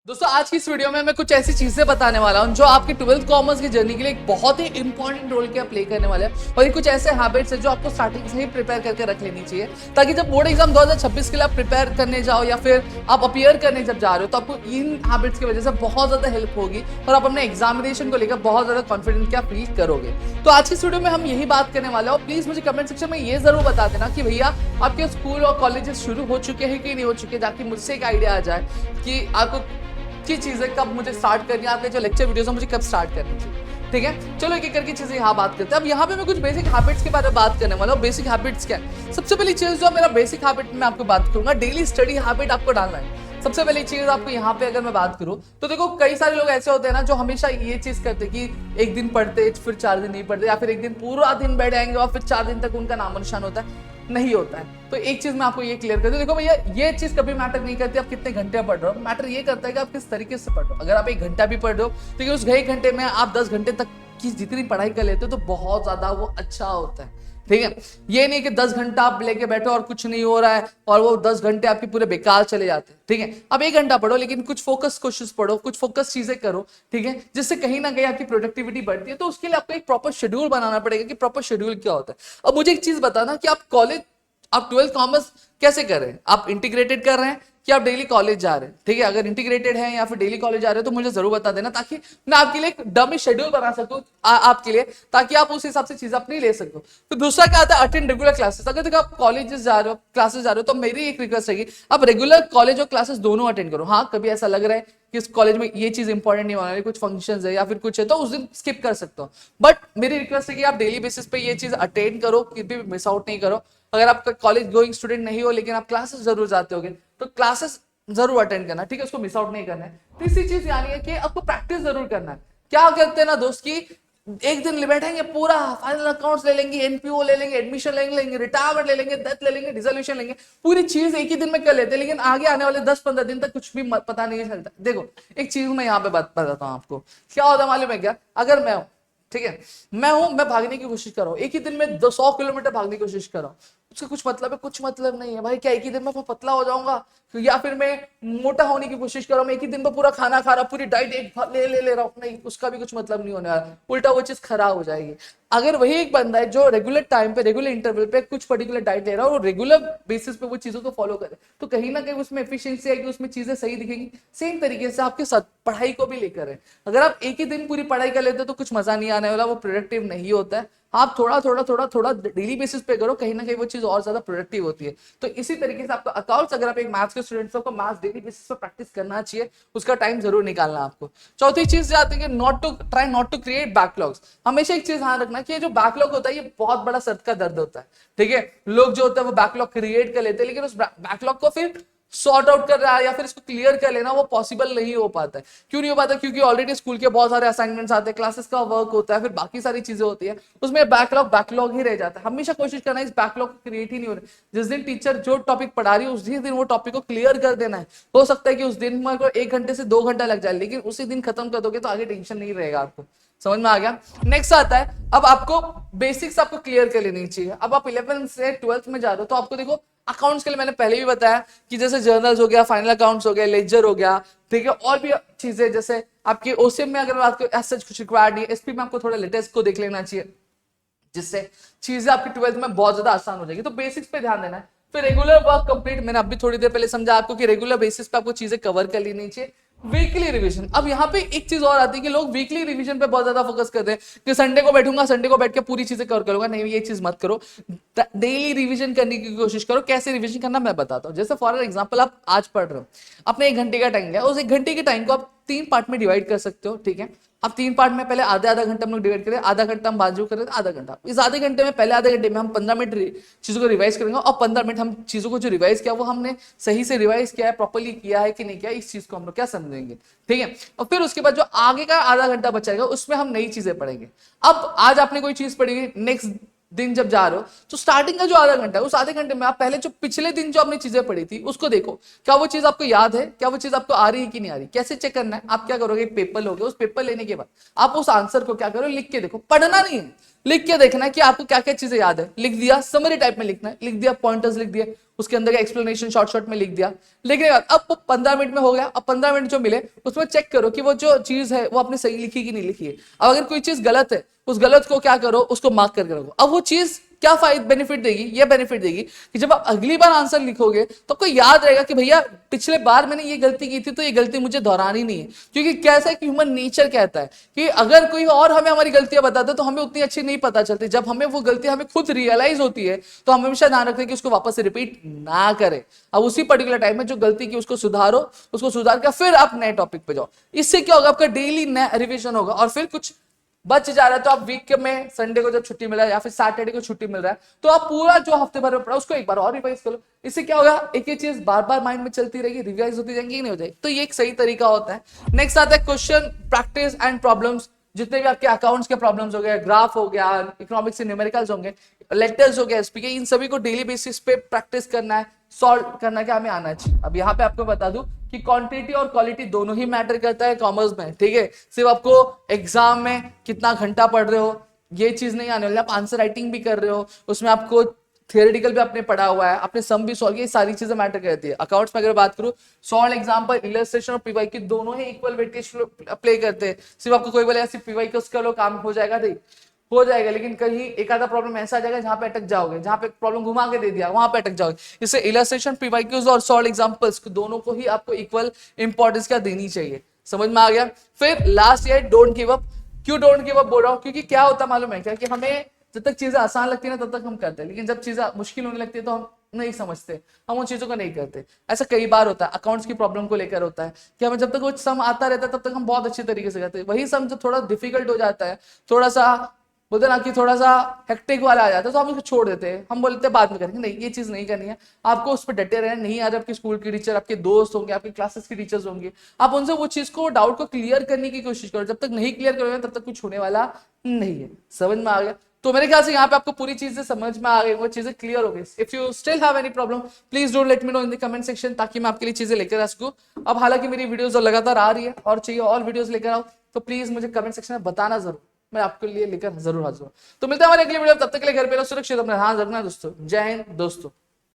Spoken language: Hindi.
दोस्तों आज की इस वीडियो में मैं कुछ ऐसी चीजें बताने वाला हूं जो आपके 12th कॉमर्स की जर्नी के लिए एक बहुत ही इंपॉर्टेंट रोल क्या प्ले करने वाले हैं और ये कुछ ऐसे हैबिट्स हैं जो आपको स्टार्टिंग से ही प्रिपेयर करके रख लेनी चाहिए ताकि जब बोर्ड एग्जाम 2026 के लिए आप प्रिपेयर करने जाओ या फिर आप अपीयर करने जब जा रहे हो तो आपको इन हैबिट्स की वजह से बहुत ज्यादा हेल्प होगी और आप अपने एग्जामिनेशन को लेकर बहुत ज्यादा कॉन्फिडेंट क्या फील करोगे। तो आज की इस वीडियो में हम यही बात करने वाले हैं और प्लीज मुझे कमेंट सेक्शन में ये जरूर बता देना कि भैया आपके स्कूल और कॉलेजेस शुरू हो चुके हैं कि नहीं हो चुके, ताकि मुझसे एक आइडिया आ जाए कि आपको की चीजें कब मुझे स्टार्ट करनी है, आपके जो लेक्चर वीडियोस है मुझे कब स्टार्ट करनी चाहिए। ठीक है, चलो एक एक करके चीजें यहाँ बात करते हैं। अब यहाँ पे मैं कुछ बेसिक हैबिट्स के बारे में बात करने वाला हूँ। बेसिक हैबिट्स क्या है? सबसे पहली चीज जो मेरा बेसिक हैबिट में आपको बात करूंगा, डेली स्टडी हैबिट आपको डालना है। सबसे पहली चीज आपको यहाँ पे अगर मैं बात करूं तो देखो कई सारे लोग ऐसे होते हैं ना जो हमेशा ये चीज करते हैं कि एक दिन पढ़ते फिर 4 दिन नहीं पढ़ते, या फिर एक दिन पूरा दिन बैठ जाएंगे और फिर 4 दिन तक उनका नामो निशान होता है, नहीं होता है। तो एक चीज मैं आपको ये क्लियर कर दूं, देखो भैया ये चीज कभी मैटर नहीं करती आप कितने घंटे पढ़ रहे हो, मैटर ये करता है कि आप किस तरीके से पढ़ रहे हो। अगर आप 1 घंटा भी पढ़ रहे हो तो उस 1 घंटे में आप 10 घंटे तक की जितनी पढ़ाई कर लेते हो तो बहुत ज्यादा वो अच्छा होता है। ठीक है, ये नहीं कि 10 घंटा आप लेके बैठो और कुछ नहीं हो रहा है और वो 10 घंटे आपके पूरे बेकार चले जाते हैं। ठीक है, अब 1 घंटा पढ़ो लेकिन कुछ फोकस क्वेश्चंस पढ़ो, कुछ फोकस चीजें करो, ठीक है, जिससे कहीं ना कहीं आपकी प्रोडक्टिविटी बढ़ती है। तो उसके लिए आपको एक प्रॉपर शेड्यूल बनाना पड़ेगा कि प्रॉपर शेड्यूल क्या होता है। अब मुझे एक चीज बताना कि आप 12th कॉमर्स कैसे कर रहे हैं? आप इंटीग्रेटेड कर रहे हैं कि आप डेली कॉलेज जा रहे हैं? ठीक है, अगर इंटीग्रेटेड है या फिर डेली कॉलेज जा रहे हो तो मुझे जरूर बता देना ताकि मैं आपके लिए एक डमी शेड्यूल बना सकूं आपके लिए, ताकि आप उस हिसाब से चीजें अपनी ले सको। तो दूसरा क्या आता है, अटेंड रेगुलर क्लासेस। अगर देखो आप कॉलेजेस जा रहे हो, क्लासेस जा रहे हो, तो मेरी एक रिक्वेस्ट रहेगी आप रेगुलर कॉलेज और क्लासेस दोनों अटेंड करो। हाँ, कभी ऐसा लग रहा है कि इस कॉलेज में ये चीज इंपॉर्टेंट नहीं होने वाली, कुछ फंक्शंस है या फिर कुछ है, तो उस दिन स्किप कर सकते हो। बट मेरी रिक्वेस्ट है कि आप डेली बेसिस पे ये चीज अटेंड करो, कि भी मिस आउट नहीं करो। अगर आप कॉलेज गोइंग स्टूडेंट नहीं हो लेकिन आप क्लासेस जरूर जाते होगे तो क्लासेस जरूर अटेंड करना, ठीक है, उसको मिस आउट नहीं करना है। तीसरी चीज यानी है कि आपको प्रैक्टिस जरूर करना है। क्या करते हैं ना दोस्त की एक दिन बैठेंगे पूरा फाइनल अकाउंट्स ले लेंगे, एनपीओ ले लेंगे, एडमिशन ले लेंगे, रिटायरमेंट ले लेंगे, डेथ ले लेंगे, डिसोल्यूशन लेंगे, पूरी चीज एक ही दिन में कर लेते हैं, लेकिन आगे आने वाले 10-15 दिन तक कुछ भी पता नहीं चलता। देखो एक चीज मैं यहाँ पे बात बताता हूँ आपको, क्या होता है मालूम है क्या? अगर मैं हूं, ठीक है, मैं भागने की कोशिश कर रहा हूं, एक ही दिन में 100 किलोमीटर भागने की कोशिश कर रहा हूं, उसका कुछ मतलब है? कुछ मतलब नहीं है भाई। क्या एक ही दिन में मैं पतला हो जाऊंगा? या फिर मैं मोटा होने की कोशिश कर रहा हूं, मैं एक ही दिन में पूरा खाना खा रहा हूं, पूरी डाइट एक ले रहा हूं, नहीं, उसका भी कुछ मतलब नहीं होने वाला, उल्टा वो चीज खराब हो जाएगी। अगर वही एक बंदा है जो रेगुलर टाइम पे, रेगुलर इंटरवल पे कुछ पर्टिकुलर डाइट ले रहा है और रेगुलर बेसिस पे वो चीजों को फॉलो करे, तो कहीं ना कहीं उसमें एफिशिएंसी आएगी, उसमें चीजें सही दिखेंगी। सेम तरीके से आपके साथ पढ़ाई को भी लेकर है। अगर आप एक ही दिन पूरी पढ़ाई कर लेते हो तो कुछ मजा नहीं आने वाला, वो प्रोडक्टिव नहीं होता है। आप थोड़ा डेली बेसिस पे करो, कहीं ना कहीं वो चीज और ज्यादा प्रोडक्टिव होती है। तो इसी तरीके से आपको अकाउंट्स, अगर आप एक मैथ्स के स्टूडेंट हो, मैथ्स डेली बेसिस पे प्रैक्टिस करना चाहिए, उसका टाइम जरूर निकालना आपको। चौथी चीज आती है try not to create backlogs. हमेशा एक चीज ध्यान रखना कि ये जो बैकलॉग होता है ये बहुत बड़ा सर का दर्द होता है। ठीक है, लोग जो होता है वो बैकलॉग क्रिएट कर लेते हैं, लेकिन उस बैकलॉग को फिर सॉर्ट आउट कर रहा है या फिर इसको क्लियर कर लेना वो पॉसिबल नहीं हो पाता है। क्यों नहीं हो पाता? क्योंकि ऑलरेडी स्कूल के बहुत सारे असाइनमेंट्स आते हैं, क्लासेस का वर्क होता है, फिर बाकी सारी चीजें होती है, उसमें बैकलॉग ही रह जाता है। हमेशा कोशिश करना है इस बैकलॉग को क्रिएट ही नहीं हो रहा। जिस दिन टीचर जो टॉपिक पढ़ा रही है उसी दिन वो टॉपिक को क्लियर कर देना है। हो सकता है कि उस दिन में 1 घंटे से 2 घंटा लग जाए, लेकिन उसी दिन खत्म कर दोगे तो आगे टेंशन नहीं रहेगा आपको। समझ में आ गया? नेक्स्ट आता है, अब आपको बेसिक्स आपको क्लियर कर लेनी चाहिए। अब आप 11th से 12th में जा रहे हो तो आपको देखो अकाउंट्स के लिए मैंने पहले भी बताया कि जैसे जर्नल्स हो गया, फाइनल अकाउंट्स हो गया, लेजर हो गया, ठीक है, और भी चीजें जैसे आपके ओसीएम में अगर आपको ऐसा कुछ रिक्वायर्ड नहीं है, एसपी में आपको थोड़ा लेटेस्ट को देख लेना चाहिए, जिससे चीजें आपकी 12th में बहुत ज्यादा आसान हो जाएगी। तो बेसिक्स पे ध्यान देना है। फिर रेगुलर वर्क कंप्लीट, मैंने अभी थोड़ी देर पहले समझा आपको कि रेगुलर बेसिस पे आपको चीजें कवर कर लेनी चाहिए। वीकली रिवीजन, अब यहाँ पे एक चीज और आती है कि लोग वीकली रिवीजन पे बहुत ज्यादा फोकस करते हैं कि संडे को बैठूंगा, संडे को बैठ के पूरी चीजें कवर करूंगा। नहीं, ये चीज मत करो, डेली रिवीजन करने की कोशिश करो। कैसे रिवीजन करना मैं बताता हूँ। जैसे फॉर एग्जांपल आप आज पढ़ रहे हो, आपने 1 घंटे का टाइम लिया, उस 1 घंटे के टाइम को आप 3 पार्ट में डिवाइड कर सकते हो। ठीक है, अब 3 पार्ट में पहले आधा घंटा हम लोग डिवाइड करें, आधा घंटा हम बाजू करें, आधा घंटा। इस आधे घंटे में, पहले आधे घंटे में हम 15 मिनट चीजों को रिवाइज करेंगे और 15 मिनट हम चीजों को जो रिवाइज किया वो हमने सही से रिवाइज किया है, प्रॉपर्ली किया है कि नहीं किया, इस चीज को हम लोग क्या समझेंगे। ठीक है, और फिर उसके बाद जो आगे का आधा घंटा बचाएगा उसमें हम नई चीजें पढ़ेंगे। अब आज आपने कोई चीज पढ़ी, नेक्स्ट दिन जब जा रहे हो तो स्टार्टिंग का जो आधा घंटा है, उस आधे घंटे में आप पहले जो पिछले दिन जो आपने चीजें पढ़ी थी उसको देखो, क्या वो चीज आपको याद है, क्या वो चीज आपको आ रही है कि नहीं आ रही। कैसे चेक करना है? आप क्या करोगे, एक पेपर लोगे, उस पेपर लेने के बाद आप उस आंसर को क्या करो, लिख के देखो। पढ़ना नहीं है, लिख के देखना है कि आपको क्या क्या चीजें याद है। लिख दिया, समरी टाइप में लिखना है, लिख दिया, पॉइंटर्स लिख दिया, उसके अंदर का एक्सप्लेनेशन शॉर्ट में लिख दिया। लिखने के बाद अब 15 मिनट में हो गया। अब 15 मिनट जो मिले उसमें चेक करो कि वो जो चीज है वो आपने सही लिखी कि नहीं लिखी है। अब अगर कोई चीज गलत है, उस गलत को क्या करो, उसको मार्क करके रखो। अब वो चीज क्या फायदा बेनिफिट देगी, ये बेनिफिट देगी कि जब आप अगली बार आंसर लिखोगे तो आपको याद रहेगा कि भैया पिछले बार मैंने ये गलती की थी तो ये गलती मुझे दोहरानी नहीं है। क्योंकि कैसा है कि ह्यूमन नेचर कहता है कि अगर कोई और हमें हमारी गलतियां बताता है तो हमें उतनी अच्छी नहीं पता चलती। जब हमें वो गलती हमें खुद रियलाइज होती है तो हम हमेशा ध्यान रखते हैं कि उसको वापस से रिपीट ना करें। अब उसी पर्टिकुलर टाइम में जो गलती की उसको सुधारो, उसको सुधार कर फिर आप नए टॉपिक पे जाओ। इससे क्या होगा, आपका डेली नया रिविजन होगा। और फिर कुछ बच जा रहा है तो आप वीक में संडे को जब छुट्टी मिल रहा है या फिर सैटरडे को छुट्टी मिल रहा है तो आप पूरा जो हफ्ते भर में पढ़ा उसको एक बार और रिवाइज करो। इससे क्या होगा, एक ही चीज बार बार माइंड में चलती रहेगी, रिवाइज होती जाएंगी, नहीं हो जाएगी। तो ये एक सही तरीका होता है। नेक्स्ट आता है क्वेश्चन प्रैक्टिस एंड प्रॉब्लम्स। जितने भी आपके अकाउंट्स के प्रॉब्लम्स हो गए, ग्राफ हो गया, इकोनॉमिक्स से न्यूमेरिकल्स होंगे, लेटर्स हो गया, एसपी के, इन सभी को डेली बेसिस पे प्रैक्टिस करना है, सॉल्व करना क्या हमें आना चाहिए। अब यहाँ पे आपको बता दूं कि क्वांटिटी और क्वालिटी दोनों ही मैटर करता है कॉमर्स में, ठीक है। सिर्फ आपको एग्जाम में कितना घंटा पढ़ रहे हो ये चीज नहीं आने वाली, आप आंसर राइटिंग भी कर रहे हो, उसमें आपको थियोरेटिकल भी आपने पढ़ा हुआ है, आपने सम भी सॉल्व किया, सारी चीजें मैटर करती है। अकाउंट्स में अगर बात करूं, सॉल्व एग्जांपल, इलस्ट्रेशन और पीवाई की दोनों ही इक्वल वेटेज प्ले करते हैं। सिर्फ आपको कोई बोलेगा सिर्फ पीवाई का उसका लो काम हो जाएगा, नहीं हो जाएगा, लेकिन कहीं एक आधा प्रॉब्लम ऐसा आ जाएगा जहां पे अटक जाओगे, जहां पे प्रॉब्लम घुमा के दे दिया वहां पे अटक जाओगे। इससे इलस्ट्रेशन, पीवाईक्यूज और सॉल्व एग्जांपल्स दोनों को ही आपको इक्वल इंपॉर्टेंस क्या देनी चाहिए। समझ में आ गया। फिर लास्ट ये डोंट गिव अप। क्यों डोंट गिव अप बोल रहा हूं, क्योंकि क्या होता है मालूम है क्या, कि हमें जब तक चीजें आसान लगती है ना तब तक हम करते हैं, लेकिन जब चीजें मुश्किल होने लगती है तो हम नहीं समझते, हम उन चीजों को नहीं करते। ऐसा कई बार होता है, अकाउंट्स की प्रॉब्लम को लेकर होता है कि हमें जब तक कुछ सम आता रहता है तब तक हम बहुत अच्छे तरीके से करते हैं। वही सम जब थोड़ा डिफिकल्ट हो जाता है, थोड़ा सा बोलते ना कि थोड़ा सा हेक्टिक वाला आ जाता है तो हम उसको छोड़ देते हैं, हम बोलते हैं बाद में करेंगे। नहीं, ये चीज नहीं करनी है, आपको उस पर डटे रहना। नहीं आज आपके स्कूल के टीचर, आपके दोस्त होंगे, आपके क्लासेस के टीचर्स होंगे, आप उनसे वो चीज को, डाउट को क्लियर करने की कोशिश करो। जब तक नहीं क्लियर करोगे तब तक कुछ होने वाला नहीं है। समझ में आ गया। तो मेरे ख्याल से यहाँ पे आपको पूरी चीजें समझ में आ गई, वो चीजें क्लियर हो गई। If you still have any problem please don't let me know in the comment section, ताकि मैं आपके लिए चीजें लेकर आ सकूं। अब हालांकि मेरी वीडियोस लगातार आ रही है और चाहिए और वीडियोस लेकर आओ तो प्लीज मुझे कमेंट सेक्शन में बताना जरूर, मैं आपके लिए लेकर जरूर हाजिर हूं। तो मिलते हैं हमारे अगली वीडियो, तब तक के लिए घर पे रहो सुरक्षित, अपना ध्यान रखना दोस्तों। जय हिंद दोस्तों।